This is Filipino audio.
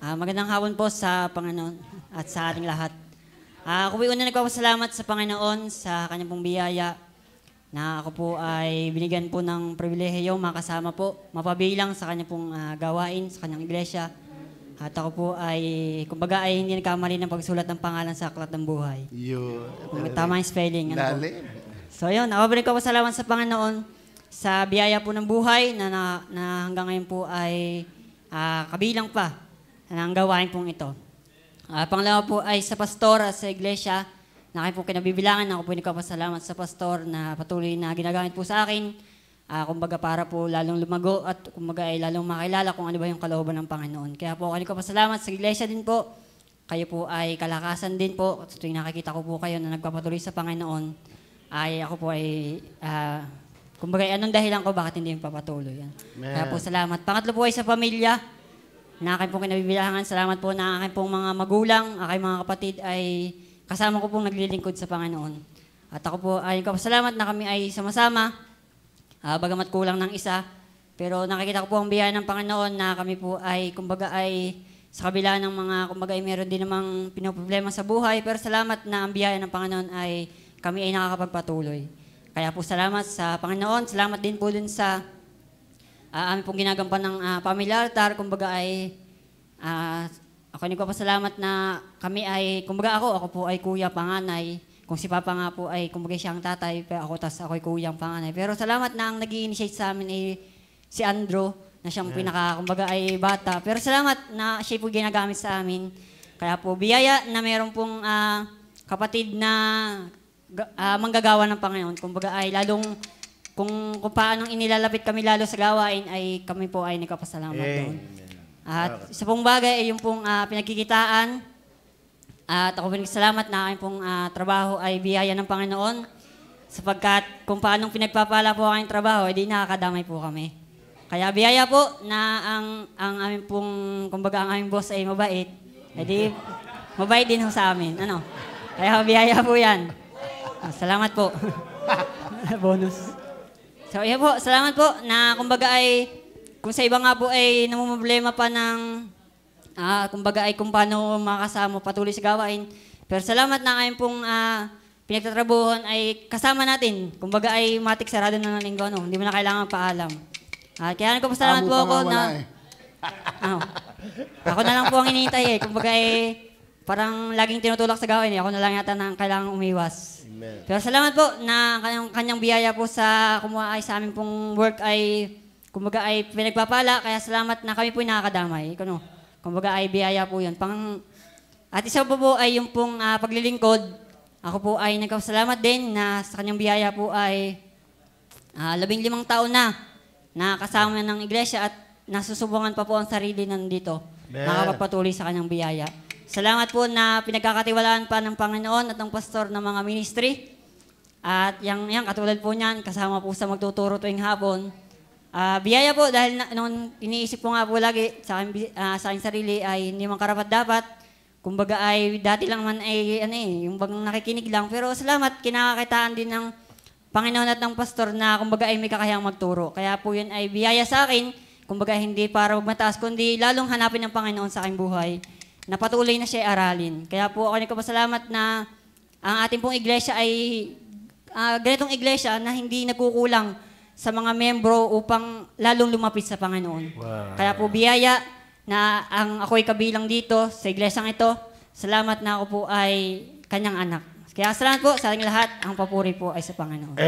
Magandang hapon po sa Panginoon at sa ating lahat. Ako po una nagpapasalamat sa Panginoon sa kanyang pong biyaya na ako po ay binigyan po ng pribilehiyo makasama po, mapabilang sa kanyang pong gawain sa kanyang iglesia. At ako po ay, kumbaga ay hindi nagkamali ng pagsulat ng pangalan sa aklat ng buhay. Yun. Kung tama yung spelling. Ano po. Lalim. So yun, ako po nagpapasalamat sa Panginoon sa biyaya po ng buhay na hanggang ngayon po ay kabilang pa ng gawain pong ito. Pangalawa po ay sa pastor at sa iglesia na kayo po kinabibilangan. Ako po nagpapasalamat sa pastor na patuloy na ginagamit po sa akin. Kumbaga para po lalong lumago at kumbaga ay lalong makilala kung ano ba yung kalooban ng Panginoon. Kaya po ako nagpapasalamat sa iglesia din po. Kayo po ay kalakasan din po. At tuwing nakikita ko po kayo na nagpapatuloy sa Panginoon, ay ako po ay kumbaga anong dahilan ko bakit hindi yung papatuloy. Kaya po salamat. Pangatlo po ay sa pamilya na aking pong kinabibilangan. Salamat po na aking pong mga magulang, aking mga kapatid ay kasama ko pong naglilingkod sa Panginoon. At ako po ay kapasalamat na kami ay sama-sama, bagamat kulang ng isa. Pero nakikita ko po ang biyaya ng Panginoon na kami po ay kumbaga ay sa kabila ng mga kumbaga ay meron din namang pinoproblema sa buhay. Pero salamat na ang biyaya ng Panginoon ay kami ay nakakapagpatuloy. Kaya po salamat sa Panginoon. Salamat din po dun sa amin pong ginagampan ng family altar. Kumbaga ay ako nagpapasalamat na kami ay, kumbaga ako po ay kuya panganay. Kung si Papa nga po ay kumbaga siyang tatay, pero ako tas ako ay kuyang panganay. Pero salamat na ang nag-i-initiate sa amin ay si Andrew, na siyang pinaka, kumbaga ay bata. Pero salamat na siya po ginagamit sa amin. Kaya po biyaya na meron pong kapatid na manggagawa ng Panginoon. Kumbaga ay lalong kung paanong inilalapit kami lalo sa gawain ay kami po ay nagpapasalamat doon. At isa pong bagay ay yung pong pinagkikitaan. At ako po nagsalamat na aking pong trabaho ay biyaya ng Panginoon. Sapagkat kung paanong pinagpapala po aking trabaho, ay di nakakadamay po kami. Kaya biyaya po na ang aming pong, kumbaga ang aming boss ay mabait. Ay di mabait din ho sa amin. Ano? Kaya biyaya po yan. Salamat po. Bonus. So, yan po. Salamat po na kumbaga ay, kung sa iba nga po ay namumblema pa ng, kumbaga ay kung paano makasama patuloy sa gawain. Pero salamat na ngayon pong pinagtatrabuhan ay kasama natin. Kumbaga ay matik sarado na ng linggo, no? Hindi mo na kailangan paalam. Kaya nagpapasalamat po ako na, ako na lang po ang hinihintay eh. Kumbaga ay, parang laging tinutulak sa gawain eh. Ako na lang yata na kailangan umiwas. Amen. Pero salamat po na kanyang biyaya po sa kumuha ay sa amin pong work ay kumbaga ay pinagpapala. Kaya salamat na kami po ay nakakadamay. Kuno, kumbaga ay biyaya po yun. At isa po ay yung pong paglilingkod. Ako po ay nagpapasalamat din na sa kanyang biyaya po ay 15 taon na kasama ng iglesia at nasusubungan pa po ang sarili nandito. Nakakapagpatuloy sa kanyang biyaya. Salamat po na pinagkakatiwalaan pa ng Panginoon at ng pastor ng mga ministry. At yang katulad po niyan, kasama po sa magtuturo tuwing hapon. Biyaya po dahil nung iniisip ko nga po lagi sa aking sarili ay hindi man karapat-dapat. Kumbaga ay dati lang man ay yung bagang nakikinig lang. Pero salamat, kinakakitaan din ng Panginoon at ng pastor na kumbaga ay may kakayang magturo. Kaya po yun ay biyaya sa akin. Kumbaga hindi para magmataas, kundi lalong hanapin ng Panginoon sa aking buhay na patuloy na siya aralin. Kaya po ako nagpapasalamat na ang ating pong iglesia ay ganitong iglesia na hindi nagkukulang sa mga membro upang lalong lumapit sa Panginoon. Wow. Kaya po biyaya na ako'y kabilang dito sa iglesyang ito. Salamat na ako po ay kanyang anak. Kaya salamat po sa ating lahat. Ang papuri po ay sa Panginoon.